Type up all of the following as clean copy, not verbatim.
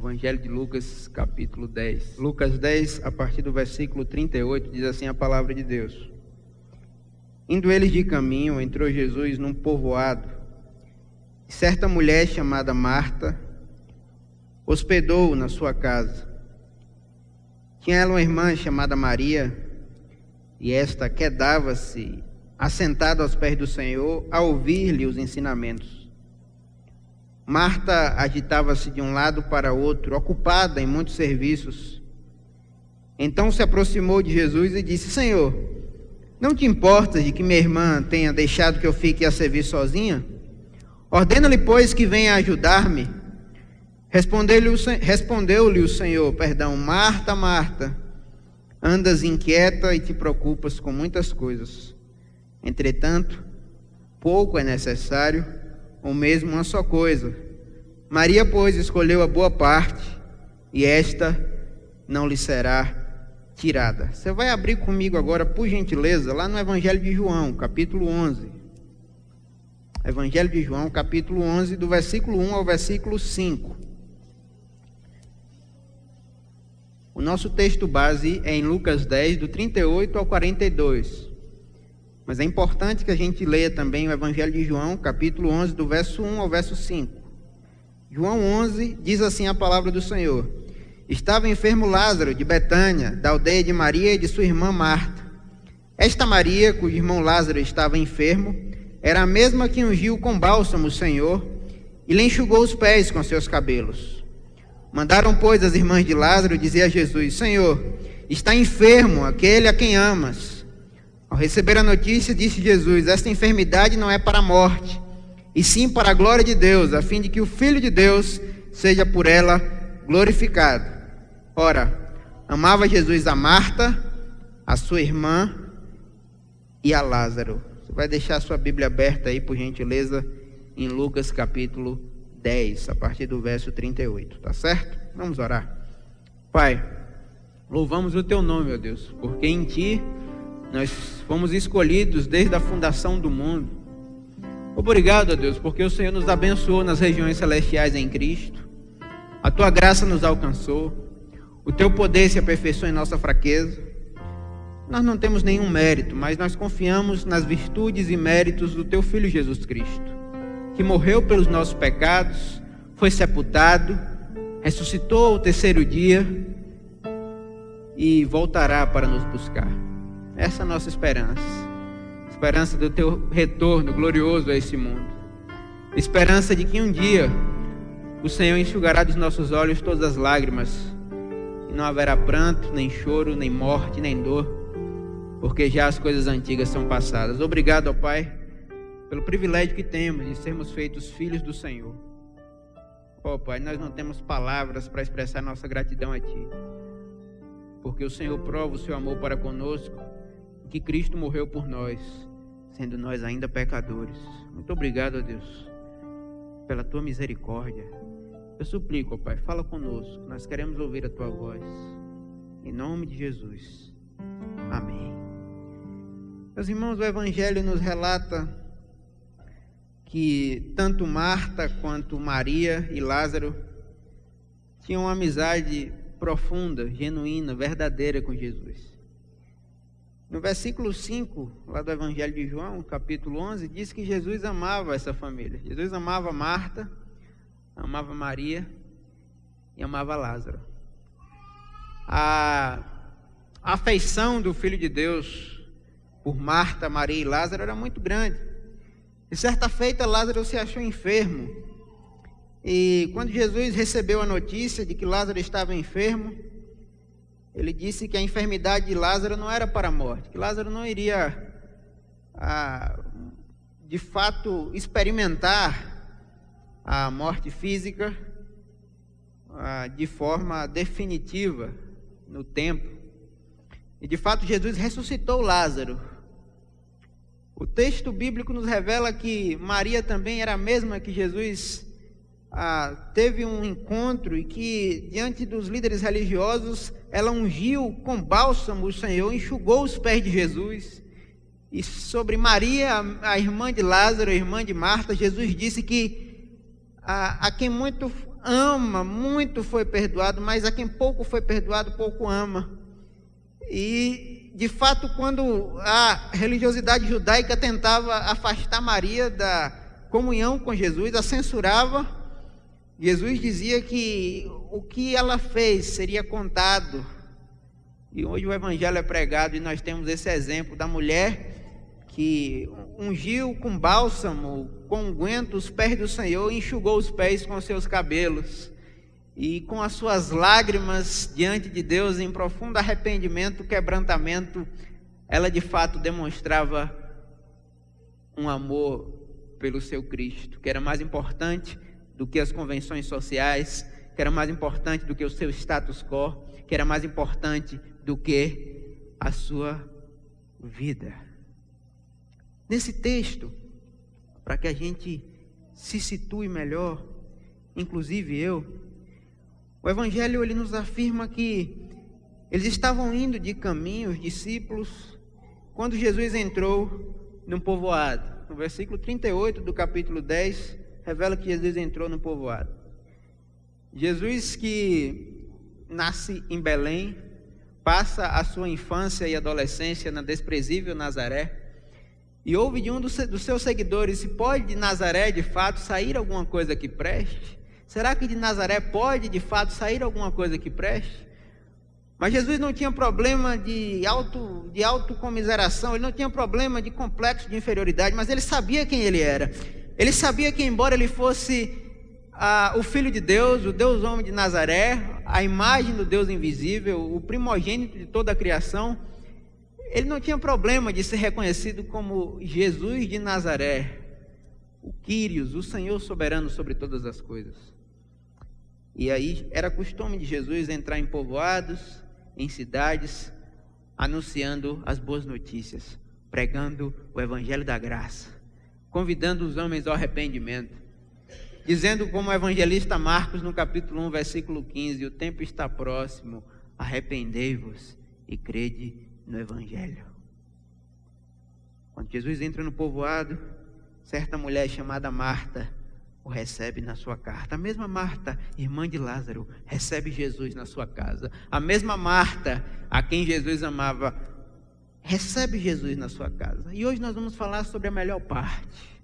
Evangelho de Lucas, capítulo 10. Lucas 10, a partir do versículo 38, diz assim a palavra de Deus. Indo eles de caminho, entrou Jesus num povoado. Certa mulher chamada Marta hospedou-o na sua casa. Tinha ela uma irmã chamada Maria, e esta quedava-se assentada aos pés do Senhor a ouvir-lhe os ensinamentos. Marta agitava-se de um lado para outro, ocupada em muitos serviços. Então se aproximou de Jesus e disse: Senhor, não te importas de que minha irmã tenha deixado que eu fique a servir sozinha? Ordena-lhe, pois, que venha ajudar-me. Respondeu-lhe o Senhor: Marta, Marta, andas inquieta e te preocupas com muitas coisas. Entretanto, pouco é necessário, ou mesmo uma só coisa. Maria, pois, escolheu a boa parte, e esta não lhe será tirada. Você vai abrir comigo agora, por gentileza, lá no Evangelho de João, capítulo 11. Evangelho de João, capítulo 11, do versículo 1 ao versículo 5. O nosso texto base é em Lucas 10, do 38 ao 42. Mas é importante que a gente leia também o Evangelho de João, capítulo 11, do verso 1 ao verso 5. João 11 diz assim a palavra do Senhor: Estava enfermo Lázaro de Betânia, da aldeia de Maria e de sua irmã Marta. Esta Maria, cujo irmão Lázaro estava enfermo, era a mesma que ungiu com bálsamo o Senhor e lhe enxugou os pés com seus cabelos. Mandaram, pois, as irmãs de Lázaro dizer a Jesus: Senhor, está enfermo aquele a quem amas. Ao receber a notícia, disse Jesus: Esta enfermidade não é para a morte, e sim para a glória de Deus, a fim de que o Filho de Deus seja por ela glorificado. Ora, amava Jesus a Marta, a sua irmã e a Lázaro. Você vai deixar a sua Bíblia aberta aí, por gentileza, em Lucas capítulo 10, a partir do verso 38, tá certo? Vamos orar. Pai, louvamos o teu nome, ó Deus, porque em ti nós fomos escolhidos desde a fundação do mundo. Obrigado, ó Deus, porque o Senhor nos abençoou nas regiões celestiais em Cristo. A tua graça nos alcançou. O teu poder se aperfeiçoou em nossa fraqueza. Nós não temos nenhum mérito, mas nós confiamos nas virtudes e méritos do teu Filho Jesus Cristo, que morreu pelos nossos pecados, foi sepultado, ressuscitou ao terceiro dia e voltará para nos buscar. Essa é a nossa esperança do teu retorno glorioso a esse mundo, esperança de que um dia o Senhor enxugará dos nossos olhos todas as lágrimas, e não haverá pranto, nem choro, nem morte, nem dor, porque já as coisas antigas são passadas. Obrigado, ó Pai, pelo privilégio que temos de sermos feitos filhos do Senhor. Ó Pai, nós não temos palavras para expressar nossa gratidão a Ti, porque o Senhor prova o seu amor para conosco, que Cristo morreu por nós, sendo nós ainda pecadores. Muito obrigado, ó Deus, pela Tua misericórdia. Eu suplico, ó Pai, fala conosco, nós queremos ouvir a Tua voz, em nome de Jesus, amém. Meus irmãos, o Evangelho nos relata que tanto Marta quanto Maria e Lázaro tinham uma amizade profunda, genuína, verdadeira com Jesus. No versículo 5, lá do Evangelho de João, capítulo 11, diz que Jesus amava essa família. Jesus amava Marta, amava Maria e amava Lázaro. A afeição do Filho de Deus por Marta, Maria e Lázaro era muito grande. E certa feita, Lázaro se achou enfermo. E quando Jesus recebeu a notícia de que Lázaro estava enfermo, ele disse que a enfermidade de Lázaro não era para a morte, que Lázaro não iria, de fato, experimentar a morte física de forma definitiva no tempo. E, de fato, Jesus ressuscitou Lázaro. O texto bíblico nos revela que Maria também era a mesma que Jesus teve um encontro e que, diante dos líderes religiosos, ela ungiu com bálsamo o Senhor, enxugou os pés de Jesus. E sobre Maria, a irmã de Lázaro, a irmã de Marta, Jesus disse que a quem muito ama, muito foi perdoado, mas a quem pouco foi perdoado, pouco ama. E, de fato, quando a religiosidade judaica tentava afastar Maria da comunhão com Jesus, a censurava, Jesus dizia que o que ela fez seria contado. E hoje o evangelho é pregado e nós temos esse exemplo da mulher que ungiu com bálsamo, com unguento os pés do Senhor e enxugou os pés com seus cabelos. E com as suas lágrimas diante de Deus em profundo arrependimento, quebrantamento, ela de fato demonstrava um amor pelo seu Cristo, que era mais importante do que as convenções sociais, que era mais importante do que o seu status quo, que era mais importante do que a sua vida. Nesse texto, para que a gente se situe melhor, inclusive o Evangelho ele nos afirma que eles estavam indo de caminho, os discípulos, quando Jesus entrou num povoado. No versículo 38 do capítulo 10, revela que Jesus entrou no povoado. Jesus, que nasce em Belém, passa a sua infância e adolescência na desprezível Nazaré, e ouve de um dos seus seguidores: se pode de Nazaré de fato sair alguma coisa que preste? Será que de Nazaré pode de fato sair alguma coisa que preste? Mas Jesus não tinha problema de autocomiseração, ele não tinha problema de complexo de inferioridade, mas ele sabia quem ele era. Ele sabia que, embora ele fosse o Filho de Deus, o Deus homem de Nazaré, a imagem do Deus invisível, o primogênito de toda a criação, ele não tinha problema de ser reconhecido como Jesus de Nazaré, o Quírios, o Senhor soberano sobre todas as coisas. E aí era costume de Jesus entrar em povoados, em cidades, anunciando as boas notícias, pregando o evangelho da graça, convidando os homens ao arrependimento, dizendo como o evangelista Marcos no capítulo 1, versículo 15, o tempo está próximo, arrependei-vos e crede no evangelho. Quando Jesus entra no povoado, certa mulher chamada Marta o recebe na sua casa. A mesma Marta, irmã de Lázaro, recebe Jesus na sua casa. A mesma Marta, a quem Jesus amava, recebe Jesus na sua casa. E hoje nós vamos falar sobre a melhor parte.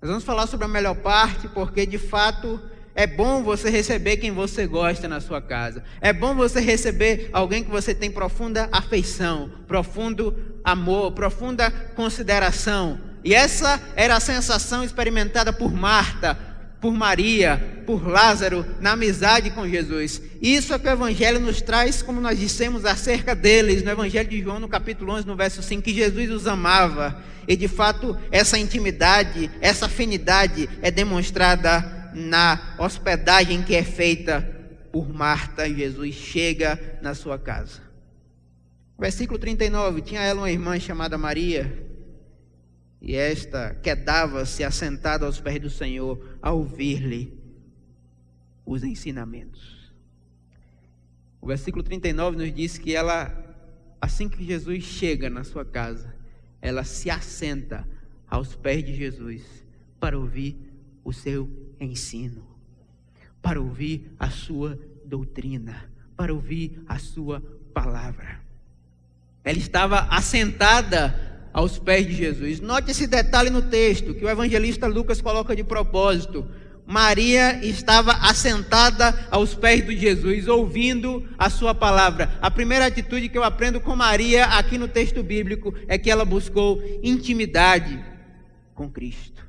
Nós vamos falar sobre a melhor parte porque, de fato, é bom você receber quem você gosta na sua casa. É bom você receber alguém que você tem profunda afeição, profundo amor, profunda consideração. E essa era a sensação experimentada por Marta, por Maria, por Lázaro, na amizade com Jesus. Isso é que o Evangelho nos traz, como nós dissemos acerca deles, no Evangelho de João, no capítulo 11, no verso 5, que Jesus os amava. E de fato, essa intimidade, essa afinidade é demonstrada na hospedagem que é feita por Marta. E Jesus chega na sua casa. Versículo 39, tinha ela uma irmã chamada Maria, e esta quedava-se assentada aos pés do Senhor a ouvir-lhe os ensinamentos. O versículo 39 nos diz que ela, assim que Jesus chega na sua casa, ela se assenta aos pés de Jesus para ouvir o seu ensino, para ouvir a sua doutrina, para ouvir a sua palavra. Ela estava assentada aos pés de Jesus. Note esse detalhe no texto, que o evangelista Lucas coloca de propósito. Maria estava assentada aos pés de Jesus, ouvindo a sua palavra. A primeira atitude que eu aprendo com Maria aqui no texto bíblico é que ela buscou intimidade com Cristo.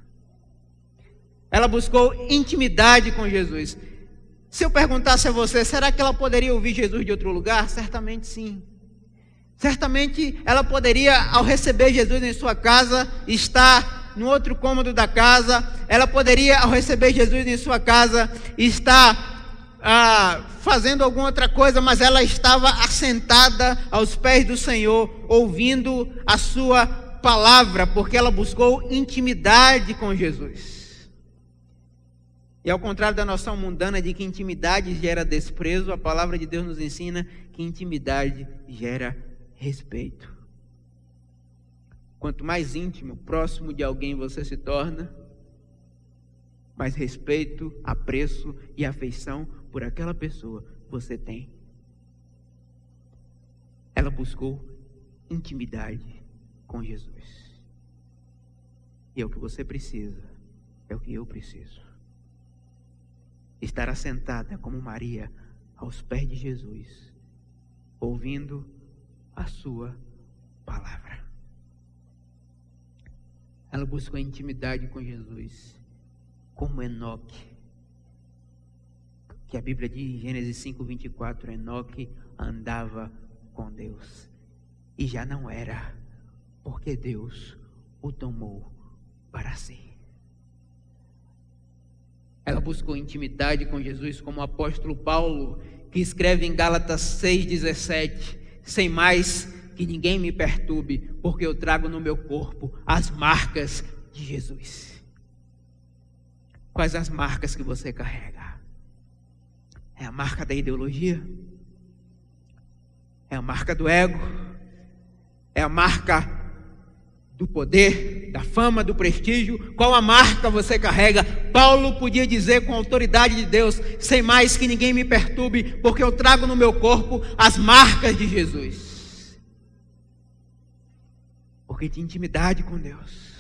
Ela buscou intimidade com Jesus. Se eu perguntasse a você, será que ela poderia ouvir Jesus de outro lugar? Certamente sim. Certamente ela poderia, ao receber Jesus em sua casa, estar no outro cômodo da casa. Ela poderia, ao receber Jesus em sua casa, estar fazendo alguma outra coisa, mas ela estava assentada aos pés do Senhor, ouvindo a sua palavra, porque ela buscou intimidade com Jesus. E ao contrário da noção mundana de que intimidade gera desprezo, a palavra de Deus nos ensina que intimidade gera respeito. Quanto mais íntimo, próximo de alguém você se torna, mas respeito, apreço e afeição por aquela pessoa que você tem. Ela buscou intimidade com Jesus. E é o que você precisa, é o que eu preciso. Estar assentada como Maria aos pés de Jesus, ouvindo a sua palavra. Ela buscou intimidade com Jesus, como Enoque, que a Bíblia diz em Gênesis 5:24, Enoque andava com Deus, e já não era, porque Deus o tomou para si. Ela buscou intimidade com Jesus, como o apóstolo Paulo, que escreve em Gálatas 6:17, sem mais que ninguém me perturbe, porque eu trago no meu corpo as marcas de Jesus. Quais as marcas que você carrega? É a marca da ideologia? É a marca do ego? É a marca do poder, da fama, do prestígio? Qual a marca você carrega? Paulo podia dizer com a autoridade de Deus, sem mais que ninguém me perturbe, porque eu trago no meu corpo as marcas de Jesus. Porque tinha intimidade com Deus.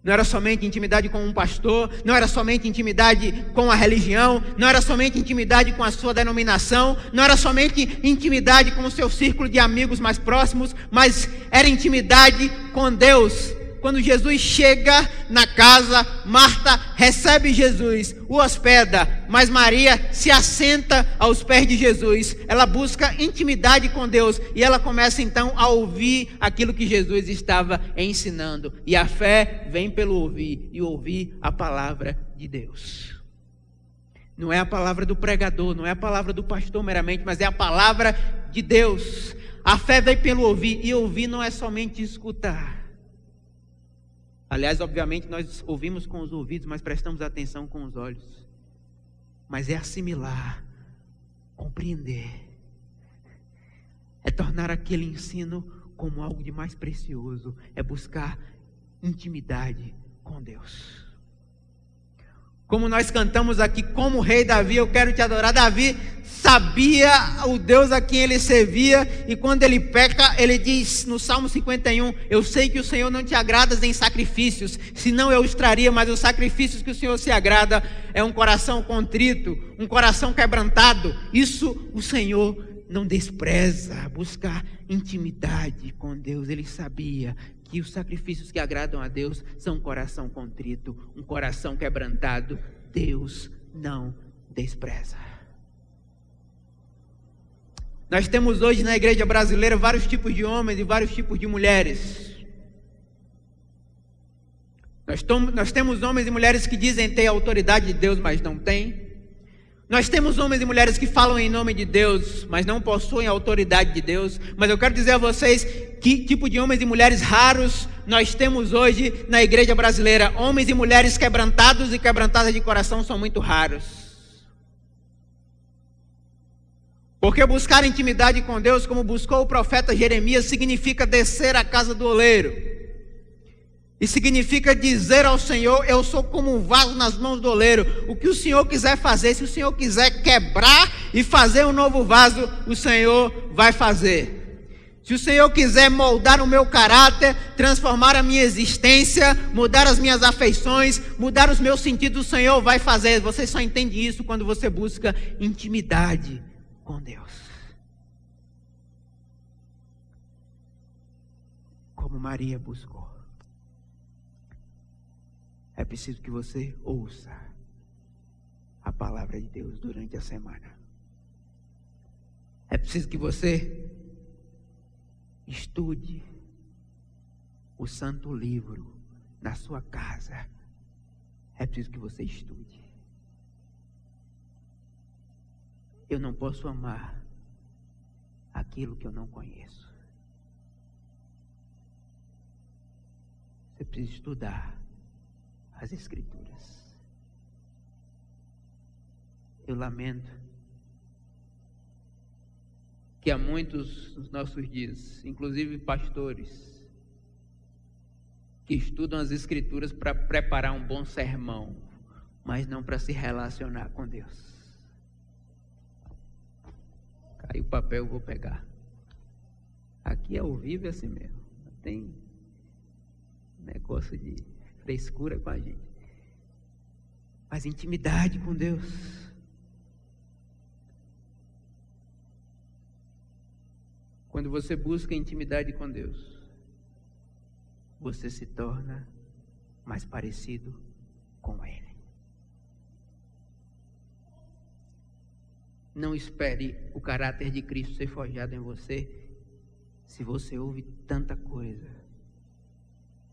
Não era somente intimidade com um pastor, não era somente intimidade com a religião, não era somente intimidade com a sua denominação, não era somente intimidade com o seu círculo de amigos mais próximos, mas era intimidade com Deus. Quando Jesus chega na casa, Marta recebe Jesus, o hospeda, mas Maria se assenta aos pés de Jesus. Ela busca intimidade com Deus e ela começa então a ouvir aquilo que Jesus estava ensinando. E a fé vem pelo ouvir, e ouvir a palavra de Deus. Não é a palavra do pregador, não é a palavra do pastor meramente, mas é a palavra de Deus. A fé vem pelo ouvir, e ouvir não é somente escutar. Aliás, obviamente, nós ouvimos com os ouvidos, mas prestamos atenção com os olhos. Mas é assimilar, compreender. É tornar aquele ensino como algo de mais precioso. É buscar intimidade com Deus. Como nós cantamos aqui, como o rei Davi, eu quero te adorar. Davi sabia o Deus a quem ele servia, e quando ele peca, ele diz no Salmo 51, eu sei que o Senhor não te agradas em sacrifícios, senão eu os traria, mas os sacrifícios que o Senhor se agrada é um coração contrito, um coração quebrantado. Isso o Senhor não despreza. Buscar intimidade com Deus. Ele sabia que os sacrifícios que agradam a Deus são um coração contrito, um coração quebrantado. Deus não despreza. Nós temos hoje na igreja brasileira vários tipos de homens e vários tipos de mulheres. Nós temos homens e mulheres que dizem ter a autoridade de Deus, mas não têm. Nós temos homens e mulheres que falam em nome de Deus, mas não possuem a autoridade de Deus. Mas eu quero dizer a vocês que tipo de homens e mulheres raros nós temos hoje na igreja brasileira. Homens e mulheres quebrantados e quebrantadas de coração são muito raros. Porque buscar intimidade com Deus, como buscou o profeta Jeremias, significa descer à casa do oleiro. E significa dizer ao Senhor, eu sou como um vaso nas mãos do oleiro. O que o Senhor quiser fazer, se o Senhor quiser quebrar e fazer um novo vaso, o Senhor vai fazer. Se o Senhor quiser moldar o meu caráter, transformar a minha existência, mudar as minhas afeições, mudar os meus sentidos, o Senhor vai fazer. Você só entende isso quando você busca intimidade com Deus. Como Maria buscou. É preciso que você ouça a palavra de Deus durante a semana. É preciso que você estude o Santo Livro na sua casa. É preciso que você estude. Eu não posso amar aquilo que eu não conheço. Você precisa estudar as Escrituras. Eu lamento que há muitos nos nossos dias, inclusive pastores, que estudam as Escrituras para preparar um bom sermão, mas não para se relacionar com Deus. Caiu o papel, eu vou pegar. Aqui é ao vivo, é assim mesmo. Não tem negócio de frescura com a gente. Mas intimidade com Deus. Quando você busca intimidade com Deus, você se torna mais parecido com Ele. Não espere o caráter de Cristo ser forjado em você se você ouve tanta coisa,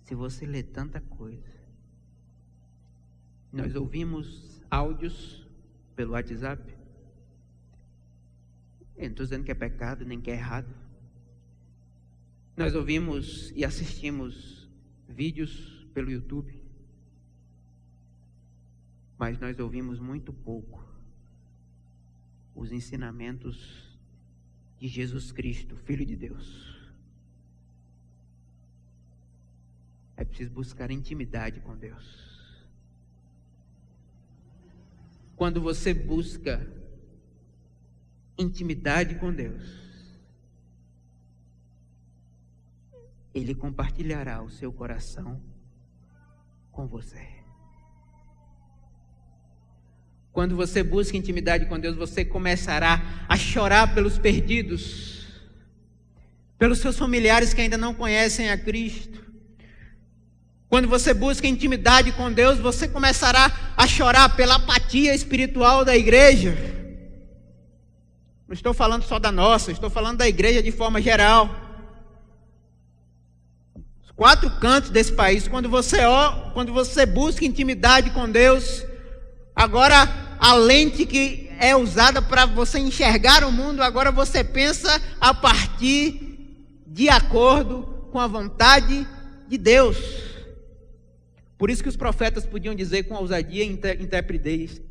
se você lê tanta coisa. Nós ouvimos áudios pelo WhatsApp. Eu não estou dizendo que é pecado, nem que é errado. Nós ouvimos e assistimos vídeos pelo YouTube. Mas nós ouvimos muito pouco os ensinamentos de Jesus Cristo, Filho de Deus. É preciso buscar intimidade com Deus. Quando você busca intimidade com Deus, Ele compartilhará o seu coração com você. Quando você busca intimidade com Deus, você começará a chorar pelos perdidos, pelos seus familiares que ainda não conhecem a Cristo. Quando você busca intimidade com Deus, você começará a chorar pela apatia espiritual da igreja. Não estou falando só da nossa, estou falando da igreja de forma geral. Os 4 cantos desse país, quando você busca intimidade com Deus, agora a lente que é usada para você enxergar o mundo, agora você pensa a partir de acordo com a vontade de Deus. Por isso que os profetas podiam dizer com ousadia e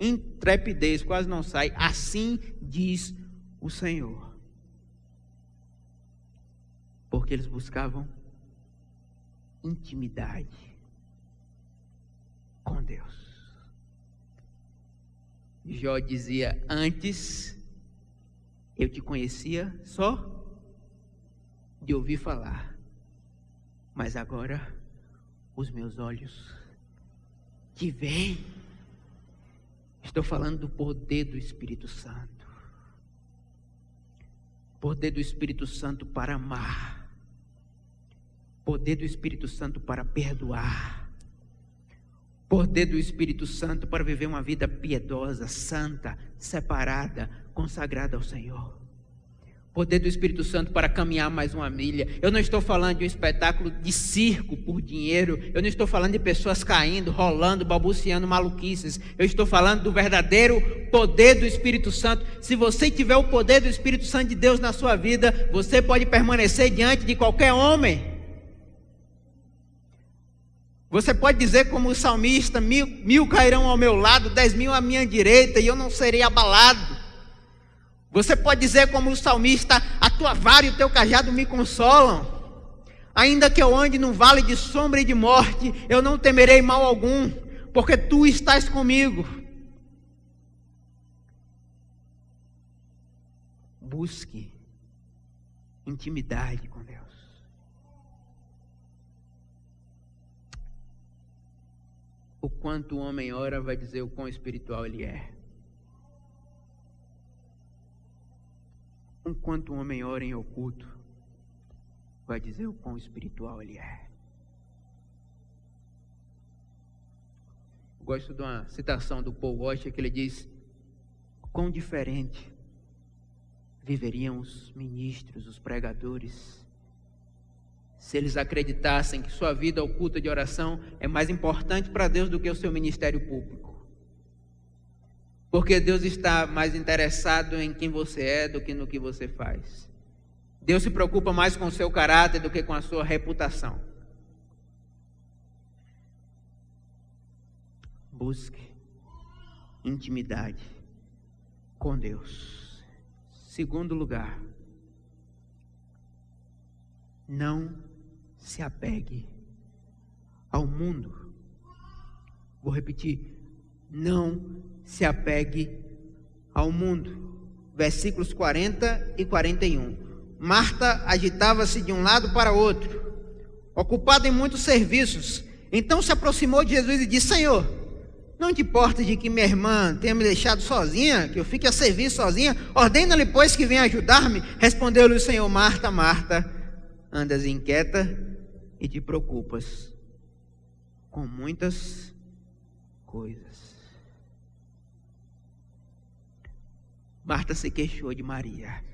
intrepidez, quase não sai, assim diz o Senhor. Porque eles buscavam intimidade com Deus. Jó dizia: antes eu te conhecia só de ouvir falar, mas agora os meus olhos te veem. Estou falando do poder do Espírito Santo. Poder do Espírito Santo para amar. Poder do Espírito Santo para perdoar. Poder do Espírito Santo para viver uma vida piedosa, santa, separada, consagrada ao Senhor. Poder do Espírito Santo para caminhar mais uma milha. Eu não estou falando de um espetáculo de circo por dinheiro. Eu não estou falando de pessoas caindo, rolando, balbuciando maluquices. Eu estou falando do verdadeiro poder do Espírito Santo. Se você tiver o poder do Espírito Santo de Deus na sua vida, você pode permanecer diante de qualquer homem. Você pode dizer como o salmista: mil cairão ao meu lado, 10.000 à minha direita, e eu não serei abalado. Você pode dizer como o salmista: a tua vara e o teu cajado me consolam. Ainda que eu ande num vale de sombra e de morte, eu não temerei mal algum, porque tu estás comigo. Busque intimidade com Deus. O quanto o homem ora vai dizer o quão espiritual ele é. Enquanto o homem ora em oculto, vai dizer o quão espiritual ele é. Eu gosto de uma citação do Paul Washer, que ele diz: quão diferente viveriam os ministros, os pregadores, se eles acreditassem que sua vida oculta de oração é mais importante para Deus do que o seu ministério público. Porque Deus está mais interessado em quem você é do que no que você faz. Deus se preocupa mais com o seu caráter do que com a sua reputação. Busque intimidade com Deus. Segundo lugar, não se apegue ao mundo. Vou repetir. não se apegue ao mundo. Versículos 40 e 41. Marta agitava-se de um lado para outro, ocupada em muitos serviços. Então se aproximou de Jesus e disse: Senhor, não te importa de que minha irmã tenha me deixado sozinha, que eu fique a servir sozinha? Ordena-lhe, pois, que venha ajudar-me. Respondeu-lhe o Senhor: Marta, Marta, andas inquieta e te preocupas com muitas coisas. Marta se queixou de Maria: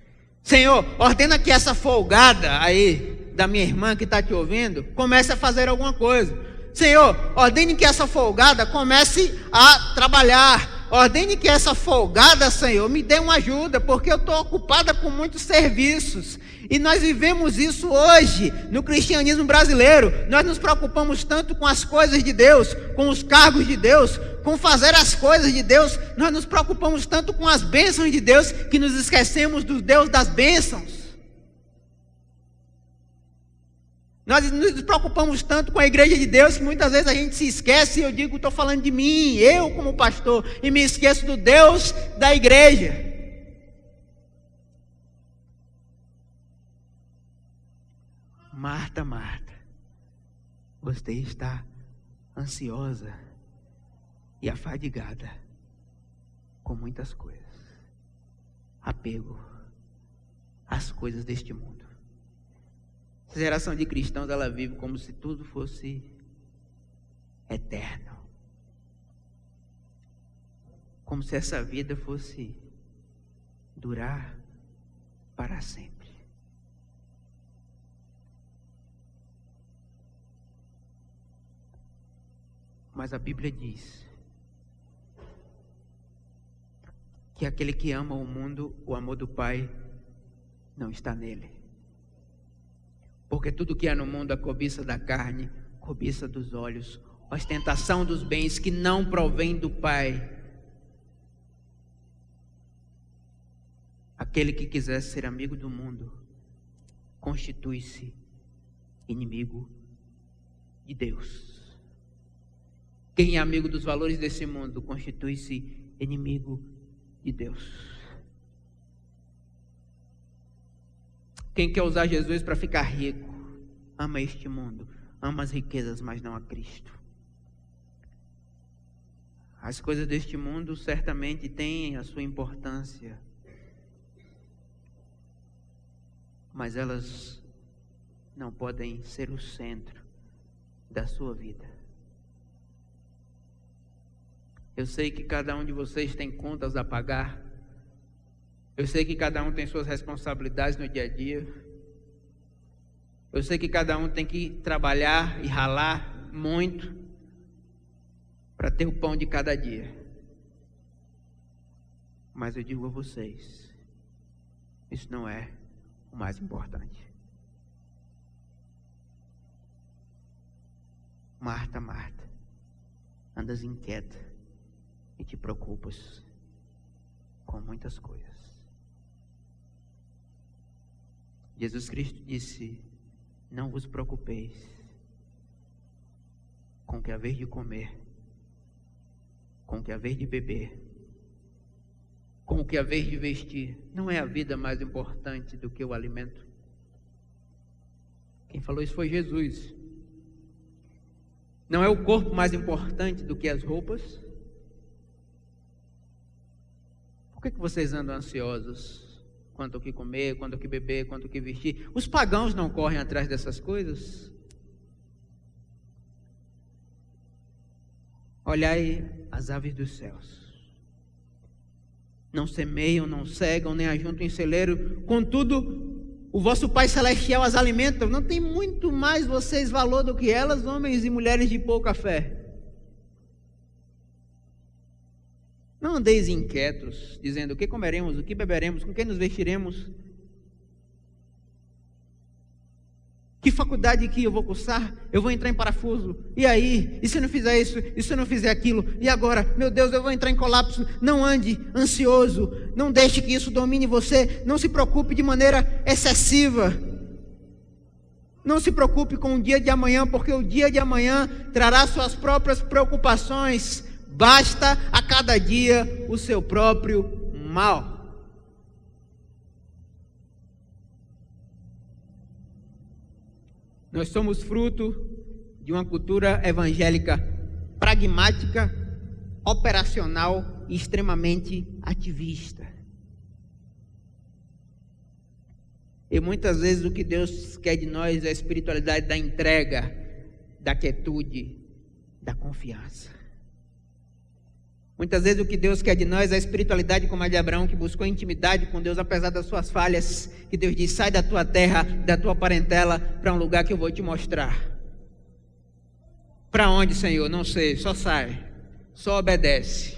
Senhor, ordena que essa folgada aí da minha irmã que está te ouvindo comece a fazer alguma coisa. Senhor, ordene que essa folgada comece a trabalhar. Ordene que essa folgada, Senhor, me dê uma ajuda, porque eu estou ocupada com muitos serviços. E nós vivemos isso hoje no cristianismo brasileiro. Nós nos preocupamos tanto com as coisas de Deus, com os cargos de Deus, com fazer as coisas de Deus. Nós nos preocupamos tanto com as bênçãos de Deus, que nos esquecemos do Deus das bênçãos. Nós nos preocupamos tanto com a igreja de Deus que muitas vezes a gente se esquece, e eu digo, estou falando de mim, eu como pastor, e me esqueço do Deus da igreja. Marta, Marta, você está ansiosa e afadigada com muitas coisas. Apego às coisas deste mundo. Essa geração de cristãos, ela vive como se tudo fosse eterno. Como se essa vida fosse durar para sempre. Mas a Bíblia diz que aquele que ama o mundo, o amor do Pai não está nele. Porque tudo que há no mundo, a cobiça da carne, cobiça dos olhos, ostentação dos bens que não provém do Pai. Aquele que quiser ser amigo do mundo, constitui-se inimigo de Deus. Quem é amigo dos valores desse mundo, constitui-se inimigo de Deus. Quem quer usar Jesus para ficar rico, ama este mundo, ama as riquezas, mas não a Cristo. As coisas deste mundo certamente têm a sua importância, mas elas não podem ser o centro da sua vida. Eu sei que cada um de vocês tem contas a pagar. Eu sei que cada um tem suas responsabilidades no dia a dia. Eu sei que cada um tem que trabalhar e ralar muito para ter o pão de cada dia. Mas eu digo a vocês, isso não é o mais importante. Marta, Marta, andas inquieta e te preocupas com muitas coisas. Jesus Cristo disse: não vos preocupeis com o que haver de comer, com o que haver de beber, com o que haver de vestir. Não é a vida mais importante do que o alimento? Quem falou isso foi Jesus. Não é o corpo mais importante do que as roupas? Por que vocês andam ansiosos? Quanto o que comer, quanto o que beber, quanto o que vestir? Os pagãos não correm atrás dessas coisas? Olhai as aves dos céus. Não semeiam, não cegam, nem ajuntam em celeiro. Contudo, o vosso Pai Celestial as alimenta. Não tem muito mais vocês valor do que elas, homens e mulheres de pouca fé? Não andeis inquietos, dizendo: o que comeremos, o que beberemos, com quem nos vestiremos? Que faculdade que eu vou cursar? Eu vou entrar em parafuso. E aí? E se eu não fizer isso? E se eu não fizer aquilo? E agora? Meu Deus, eu vou entrar em colapso. Não ande ansioso. Não deixe que isso domine você. Não se preocupe de maneira excessiva. Não se preocupe com o dia de amanhã, porque o dia de amanhã trará suas próprias preocupações. basta a cada dia o seu próprio mal. Nós somos fruto de uma cultura evangélica pragmática, operacional e extremamente ativista. E muitas vezes o que Deus quer de nós é a espiritualidade da entrega, da quietude, da confiança. Muitas vezes o que Deus quer de nós é a espiritualidade como a de Abraão, que buscou intimidade com Deus apesar das suas falhas, que Deus diz: sai da tua terra, da tua parentela, para um lugar que eu vou te mostrar. Para onde, Senhor? Não sei, só sai, só obedece.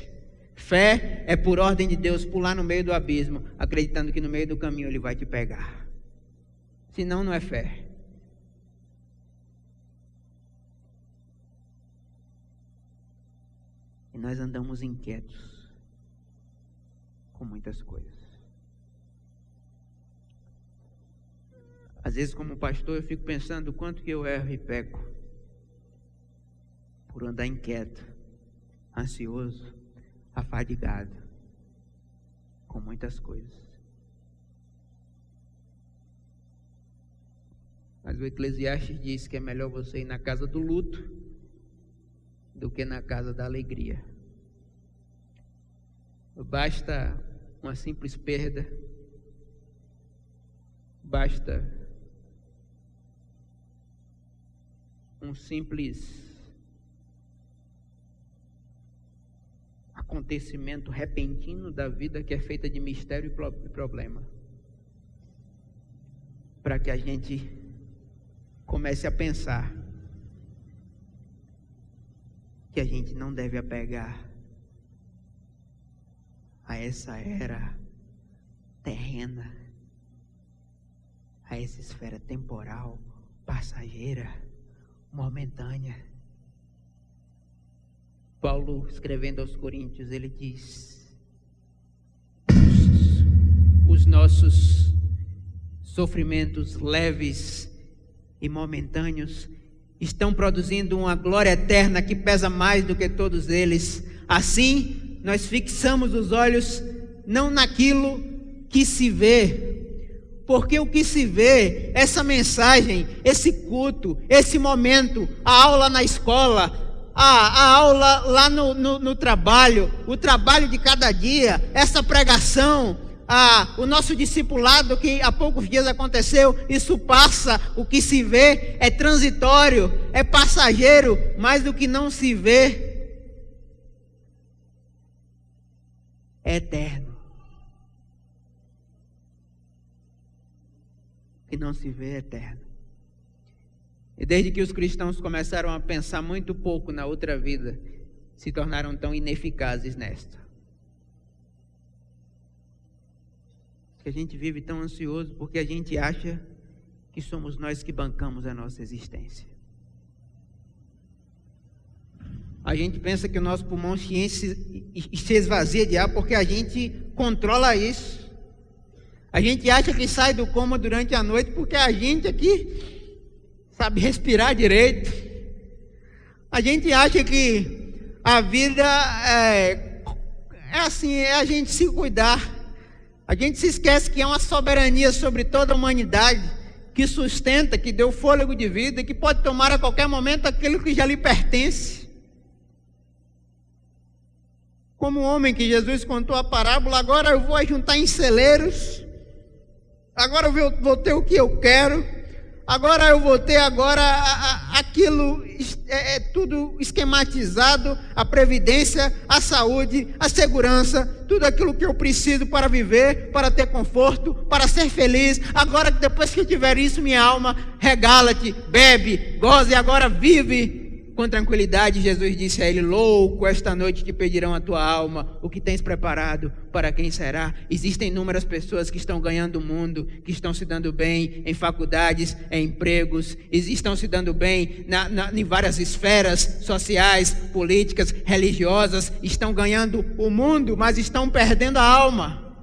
Fé é, por ordem de Deus, pular no meio do abismo, acreditando que no meio do caminho Ele vai te pegar. Senão não é fé. E nós andamos inquietos com muitas coisas. Às vezes, como pastor, eu fico pensando o quanto que eu erro e peco por andar inquieto, ansioso, afadigado com muitas coisas. Mas o Eclesiastes diz que é melhor você ir na casa do luto do que na casa da alegria. Basta uma simples perda, basta um simples acontecimento repentino da vida que é feita de mistério e problema, para que a gente comece a pensar que a gente não deve apegar a essa era terrena, a essa esfera temporal, passageira, momentânea. Paulo, escrevendo aos Coríntios, ele diz: os nossos sofrimentos leves e momentâneos estão produzindo uma glória eterna que pesa mais do que todos eles. Assim, nós fixamos os olhos não naquilo que se vê, porque o que se vê, essa mensagem, esse culto, esse momento, a aula na escola, a aula lá no trabalho, o trabalho de cada dia, essa pregação, o nosso discipulado que há poucos dias aconteceu, isso passa. O que se vê é transitório, é passageiro, mas o que não se vê é eterno. O que não se vê é eterno. E desde que os cristãos começaram a pensar muito pouco na outra vida, se tornaram tão ineficazes nesta. Que a gente vive tão ansioso porque a gente acha que somos nós que bancamos a nossa existência. A gente pensa que o nosso pulmão se esvazia de ar porque a gente controla isso. A gente acha que sai do coma durante a noite porque a gente aqui sabe respirar direito. A gente acha que a vida é assim, é a gente se cuidar. A gente se esquece que é uma soberania sobre toda a humanidade, que sustenta, que deu fôlego de vida e que pode tomar a qualquer momento aquilo que já lhe pertence. Como o homem que Jesus contou a parábola: agora eu vou juntar em celeiros, agora eu vou ter o que eu quero, agora eu vou ter aquilo, tudo esquematizado, a previdência, a saúde, a segurança, tudo aquilo que eu preciso para viver, para ter conforto, para ser feliz. Agora, depois que eu tiver isso, minha alma, regala-te, bebe, goza e agora vive com tranquilidade. Jesus disse a ele: louco, esta noite te pedirão a tua alma, o que tens preparado, para quem será? Existem inúmeras pessoas que estão ganhando o mundo, que estão se dando bem em faculdades, em empregos, estão se dando bem em várias esferas sociais, políticas, religiosas, estão ganhando o mundo, mas estão perdendo a alma.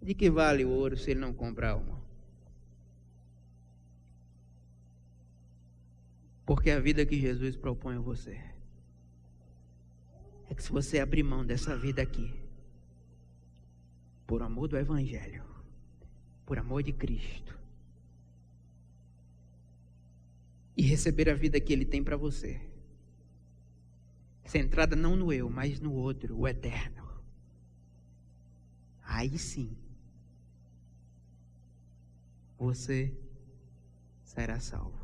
De que vale o ouro se ele não compra a alma? Porque a vida que Jesus propõe a você é que se você abrir mão dessa vida aqui, por amor do Evangelho, por amor de Cristo, e receber a vida que Ele tem para você, centrada não no eu, mas no outro, o eterno, aí sim, você será salvo.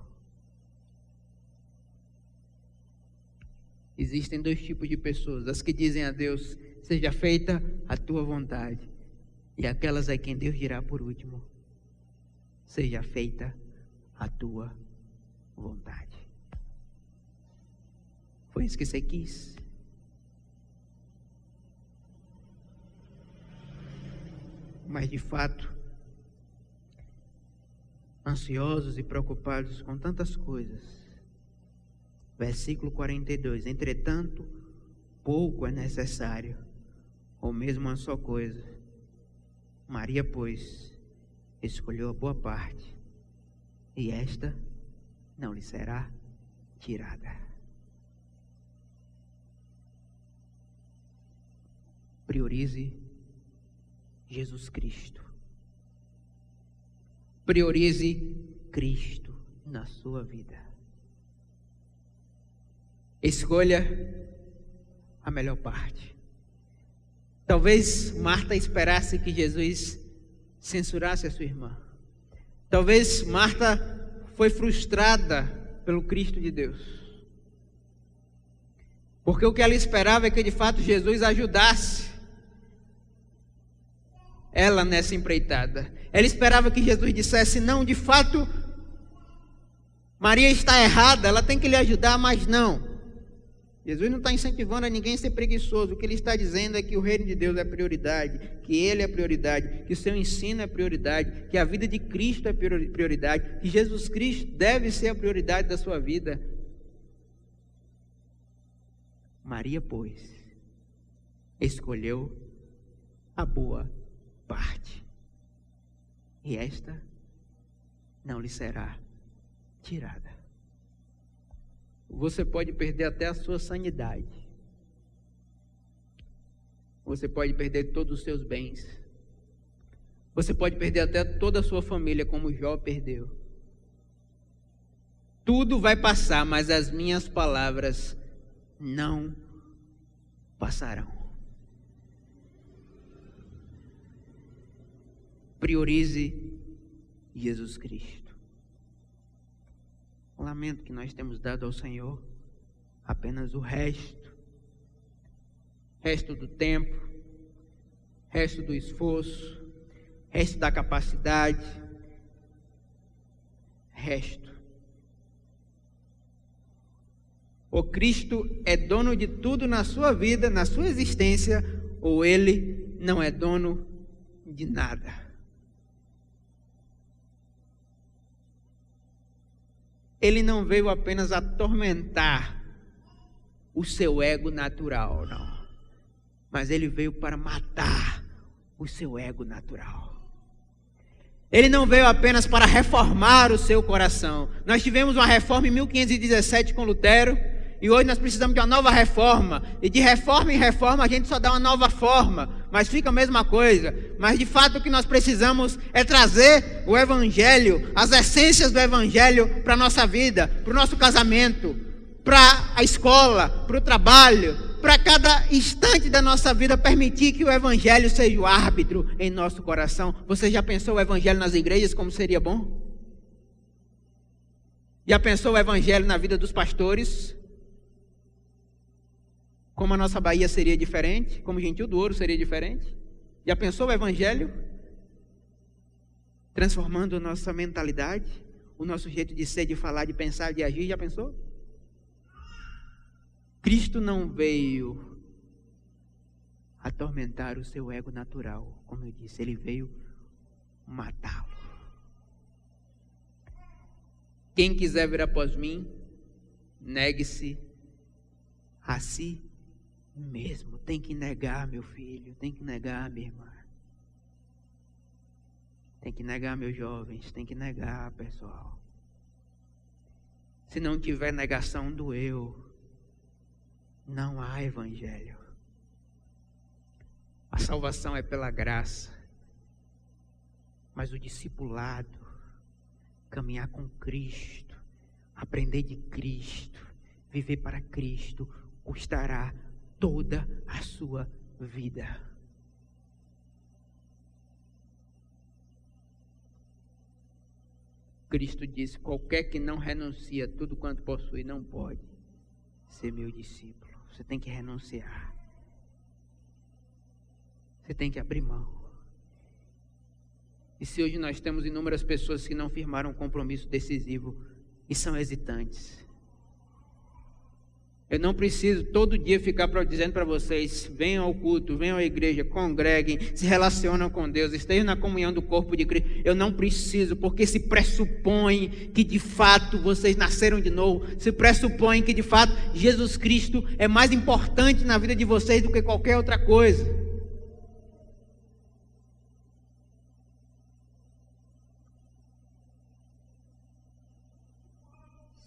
Existem dois tipos de pessoas: as que dizem a Deus, seja feita a tua vontade, e aquelas a quem Deus dirá por último, seja feita a tua vontade. Foi isso que você quis? Mas de fato, ansiosos e preocupados com tantas coisas. Versículo 42. Entretanto, pouco é necessário, ou mesmo uma só coisa. Maria, pois, escolheu a boa parte, e esta não lhe será tirada. Priorize Jesus Cristo. Priorize Cristo na sua vida. Escolha a melhor parte. Talvez Marta esperasse que Jesus censurasse a sua irmã. Talvez Marta foi frustrada pelo Cristo de Deus. Porque o que ela esperava é que de fato Jesus ajudasse ela nessa empreitada. Ela esperava que Jesus dissesse: não, de fato, Maria está errada, ela tem que lhe ajudar, mas não. Jesus não está incentivando a ninguém a ser preguiçoso. O que ele está dizendo é que o reino de Deus é prioridade, que ele é prioridade, que o seu ensino é prioridade, que a vida de Cristo é prioridade, que Jesus Cristo deve ser a prioridade da sua vida. Maria, pois, escolheu a boa parte, e esta não lhe será tirada. Você pode perder até a sua sanidade. Você pode perder todos os seus bens. Você pode perder até toda a sua família, como Jó perdeu. Tudo vai passar, mas as minhas palavras não passarão. Priorize Jesus Cristo. Lamento que nós temos dado ao Senhor apenas o resto do tempo, resto do esforço, resto da capacidade, resto. O Cristo é dono de tudo na sua vida, na sua existência, ou Ele não é dono de nada. Ele não veio apenas atormentar o seu ego natural, não. Mas ele veio para matar o seu ego natural. Ele não veio apenas para reformar o seu coração. Nós tivemos uma reforma em 1517 com Lutero, e hoje nós precisamos de uma nova reforma. E de reforma em reforma a gente só dá uma nova forma, mas fica a mesma coisa. Mas de fato o que nós precisamos é trazer o Evangelho, as essências do Evangelho para a nossa vida, para o nosso casamento, para a escola, para o trabalho, para cada instante da nossa vida, permitir que o Evangelho seja o árbitro em nosso coração. Você já pensou o Evangelho nas igrejas como seria bom? Já pensou o Evangelho na vida dos pastores? Como a nossa Bahia seria diferente? Como Gentil do Ouro seria diferente? Já pensou o Evangelho transformando a nossa mentalidade, o nosso jeito de ser, de falar, de pensar, de agir? Já pensou? Cristo não veio atormentar o seu ego natural, como eu disse, ele veio matá-lo. Quem quiser vir após mim, negue-se a si mesmo. Tem que negar, meu filho, tem que negar, minha irmã. Tem que negar, meus jovens, tem que negar, pessoal. Se não tiver negação do eu, não há evangelho. A salvação é pela graça, mas o discipulado, caminhar com Cristo, aprender de Cristo, viver para Cristo, custará toda a sua vida. Cristo disse: qualquer que não renuncia a tudo quanto possui não pode ser meu discípulo. Você tem que renunciar. Você tem que abrir mão. E se hoje nós temos inúmeras pessoas que não firmaram um compromisso decisivo e são hesitantes, eu não preciso todo dia ficar dizendo para vocês: venham ao culto, venham à igreja, congreguem, se relacionam com Deus, estejam na comunhão do corpo de Cristo. Eu não preciso, porque se pressupõe que de fato vocês nasceram de novo, se pressupõe que de fato Jesus Cristo é mais importante na vida de vocês do que qualquer outra coisa.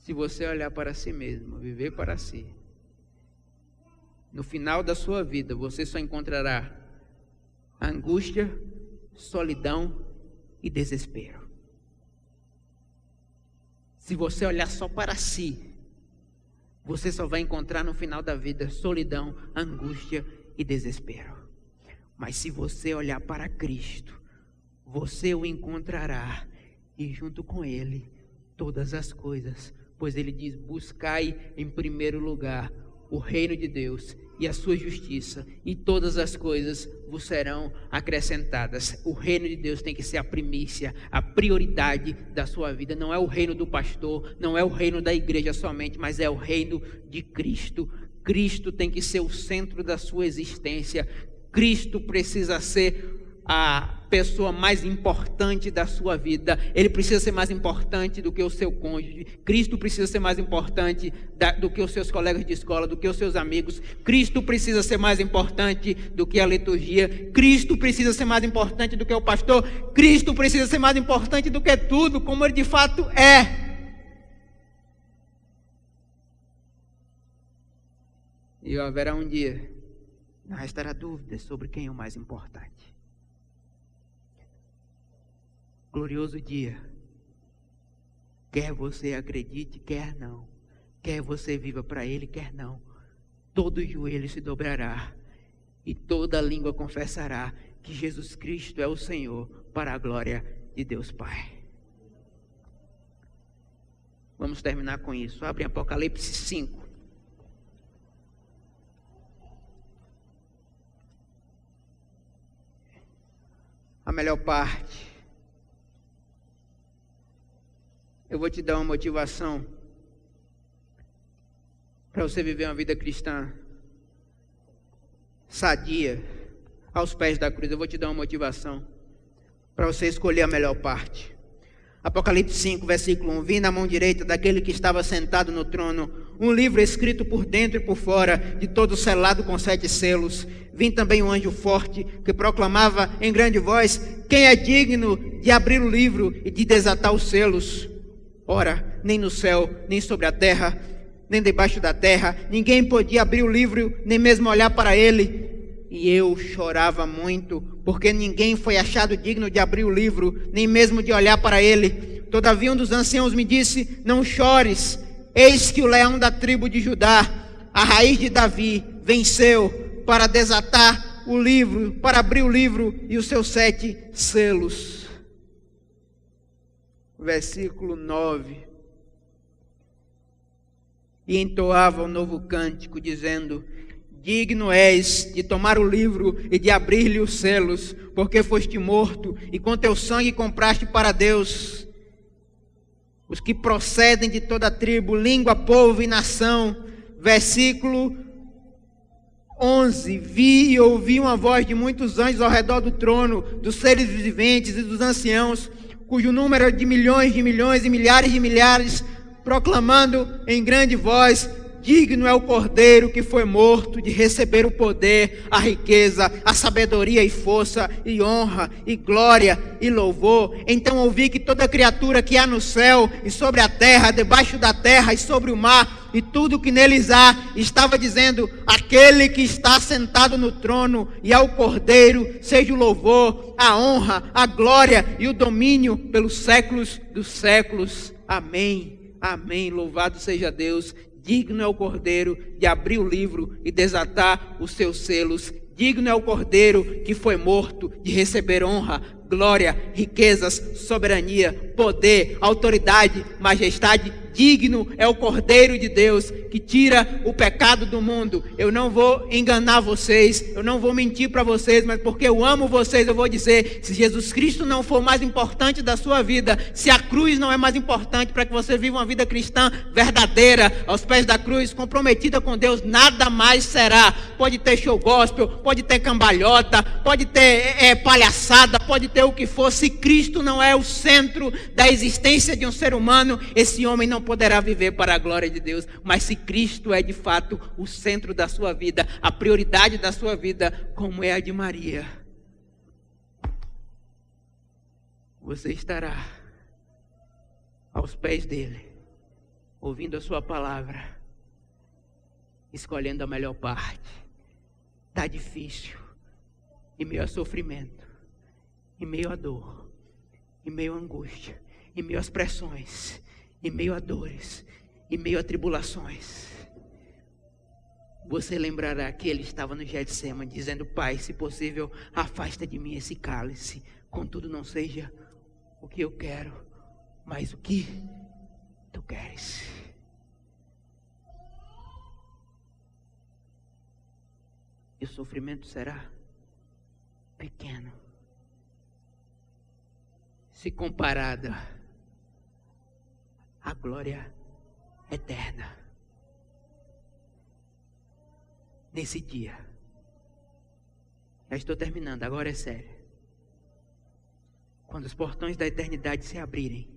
Se você olhar para si mesmo, viver para si, no final da sua vida, você só encontrará angústia, solidão e desespero. Se você olhar só para si, você só vai encontrar no final da vida solidão, angústia e desespero. Mas se você olhar para Cristo, você o encontrará, e junto com Ele, todas as coisas. Pois Ele diz: buscai em primeiro lugar o reino de Deus e a sua justiça, e todas as coisas vos serão acrescentadas. O reino de Deus tem que ser a primícia, a prioridade da sua vida. Não é o reino do pastor, não é o reino da igreja somente, mas é o reino de Cristo. Cristo tem que ser o centro da sua existência. Cristo precisa ser a pessoa mais importante da sua vida. Ele precisa ser mais importante do que o seu cônjuge. Cristo precisa ser mais importante do que os seus colegas de escola, do que os seus amigos. Cristo precisa ser mais importante do que a liturgia. Cristo precisa ser mais importante do que o pastor. Cristo precisa ser mais importante do que tudo, como Ele de fato é. E haverá um dia, não restará dúvida sobre quem é o mais importante. Glorioso dia, quer você acredite, quer não, quer você viva para Ele, quer não, todo joelho se dobrará e toda língua confessará que Jesus Cristo é o Senhor, para a glória de Deus Pai. Vamos terminar com isso. Abre Apocalipse 5. A melhor parte. Eu vou te dar uma motivação para você viver uma vida cristã sadia aos pés da cruz. Eu vou te dar uma motivação para você escolher a melhor parte. Apocalipse 5, versículo 1. Vi na mão direita daquele que estava sentado no trono um livro escrito por dentro e por fora, de todo selado com 7 selos. Vi também um anjo forte que proclamava em grande voz: quem é digno de abrir o livro e de desatar os selos? Ora, nem no céu, nem sobre a terra, nem debaixo da terra, ninguém podia abrir o livro, nem mesmo olhar para ele. E eu chorava muito, porque ninguém foi achado digno de abrir o livro, nem mesmo de olhar para ele. Todavia um dos anciãos me disse: não chores, eis que o leão da tribo de Judá, a raiz de Davi, venceu para desatar o livro, para abrir o livro e os seus 7 selos. Versículo 9. E entoava um novo cântico, dizendo: digno és de tomar o livro e de abrir-lhe os selos, porque foste morto, e com teu sangue compraste para Deus os que procedem de toda tribo, língua, povo e nação. Versículo 11. Vi e ouvi uma voz de muitos anjos ao redor do trono, dos seres viventes e dos anciãos, cujo número é de milhões e milhares de milhares, proclamando em grande voz: digno é o Cordeiro que foi morto de receber o poder, a riqueza, a sabedoria e força, e honra, e glória, e louvor. Então ouvi que toda criatura que há no céu, e sobre a terra, debaixo da terra, e sobre o mar, e tudo que neles há, estava dizendo: aquele que está sentado no trono e ao Cordeiro, seja o louvor, a honra, a glória e o domínio pelos séculos dos séculos. Amém, amém. Louvado seja Deus. Digno é o Cordeiro de abrir o livro e desatar os seus selos. Digno é o Cordeiro que foi morto de receber honra, glória, riquezas, soberania, poder, autoridade, majestade. Digno é o Cordeiro de Deus que tira o pecado do mundo. Eu não vou enganar vocês, eu não vou mentir para vocês, mas porque eu amo vocês, eu vou dizer: se Jesus Cristo não for mais importante da sua vida, se a cruz não é mais importante para que você viva uma vida cristã verdadeira, aos pés da cruz, comprometida com Deus, nada mais será. Pode ter show gospel, pode ter cambalhota, pode ter palhaçada, pode ter o que for. Se Cristo não é o centro da existência de um ser humano, esse homem não poderá viver para a glória de Deus. Mas se Cristo é de fato o centro da sua vida, a prioridade da sua vida, como é a de Maria, você estará aos pés dele, ouvindo a sua palavra, escolhendo a melhor parte. Está difícil, em meio a sofrimento, em meio a dor, em meio a angústia, em meio às pressões, em meio a dores, em meio a tribulações, você lembrará que ele estava no Getsemane dizendo: Pai, se possível, afasta de mim esse cálice, contudo não seja o que eu quero, mas o que tu queres. E o sofrimento será pequeno se comparada à glória eterna. Nesse dia, já estou terminando, agora é sério. Quando os portões da eternidade se abrirem,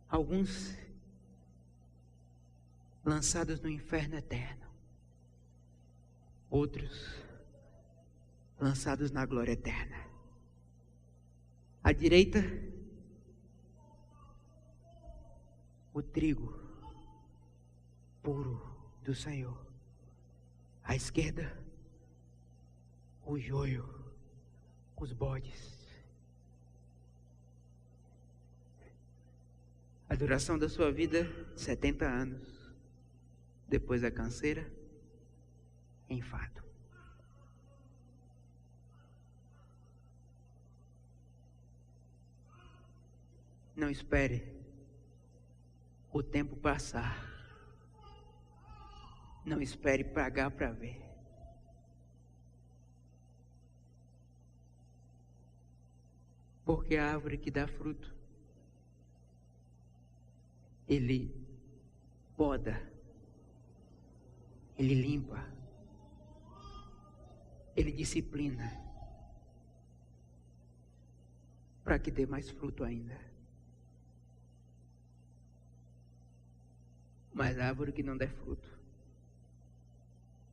alguns lançados no inferno eterno, outros lançados na glória eterna. À direita, o trigo puro do Senhor. À esquerda, o joio, os bodes. A duração da sua vida, 70 anos. Depois a canseira, enfado. Não espere o tempo passar. Não espere pagar para ver. Porque a árvore que dá fruto, ele poda, ele limpa, ele disciplina, para que dê mais fruto ainda. Mas a árvore que não der fruto,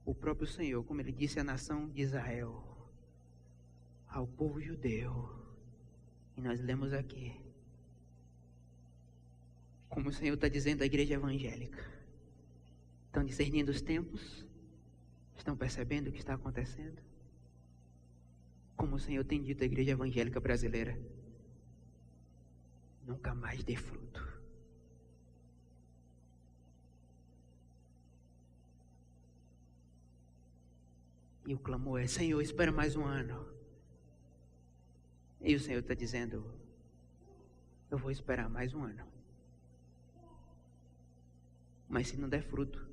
o próprio Senhor, como ele disse à nação de Israel, ao povo judeu, e nós lemos aqui, como o Senhor está dizendo à igreja evangélica: estão discernindo os tempos? Estão percebendo o que está acontecendo? Como o Senhor tem dito à igreja evangélica brasileira: nunca mais dê fruto. E o clamor é: Senhor, espera mais um ano. E o Senhor está dizendo: eu vou esperar mais um ano. Mas se não der fruto,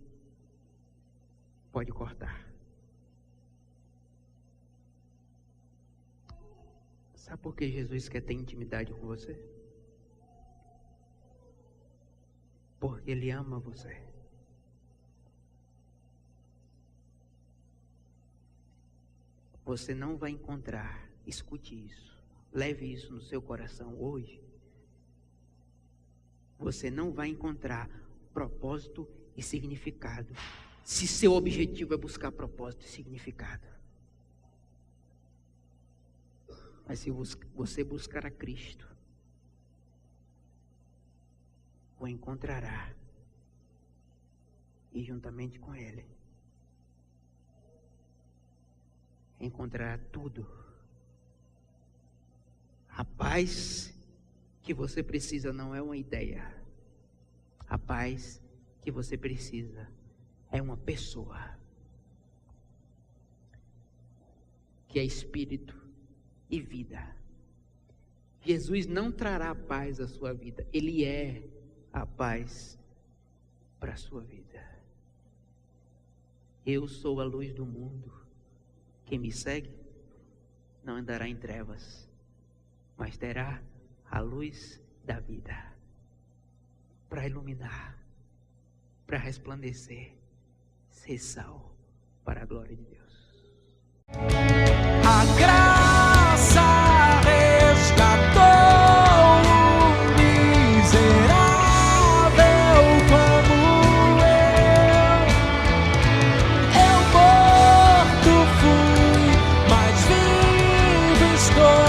pode cortar. Sabe por que Jesus quer ter intimidade com você? Porque Ele ama você. Você não vai encontrar, escute isso, leve isso no seu coração hoje. Você não vai encontrar propósito e significado, se seu objetivo é buscar propósito e significado. Mas se você buscar a Cristo, o encontrará, e juntamente com Ele encontrará tudo. A paz que você precisa não é uma ideia. A paz que você precisa é uma pessoa, que é espírito e vida. Jesus não trará paz à sua vida, Ele é a paz para a sua vida. Eu sou a luz do mundo. Quem me segue não andará em trevas, mas terá a luz da vida para iluminar, para resplandecer, ser sal para a glória de Deus. A graça resgatou o miserável como eu morto fui, mas vivo estou.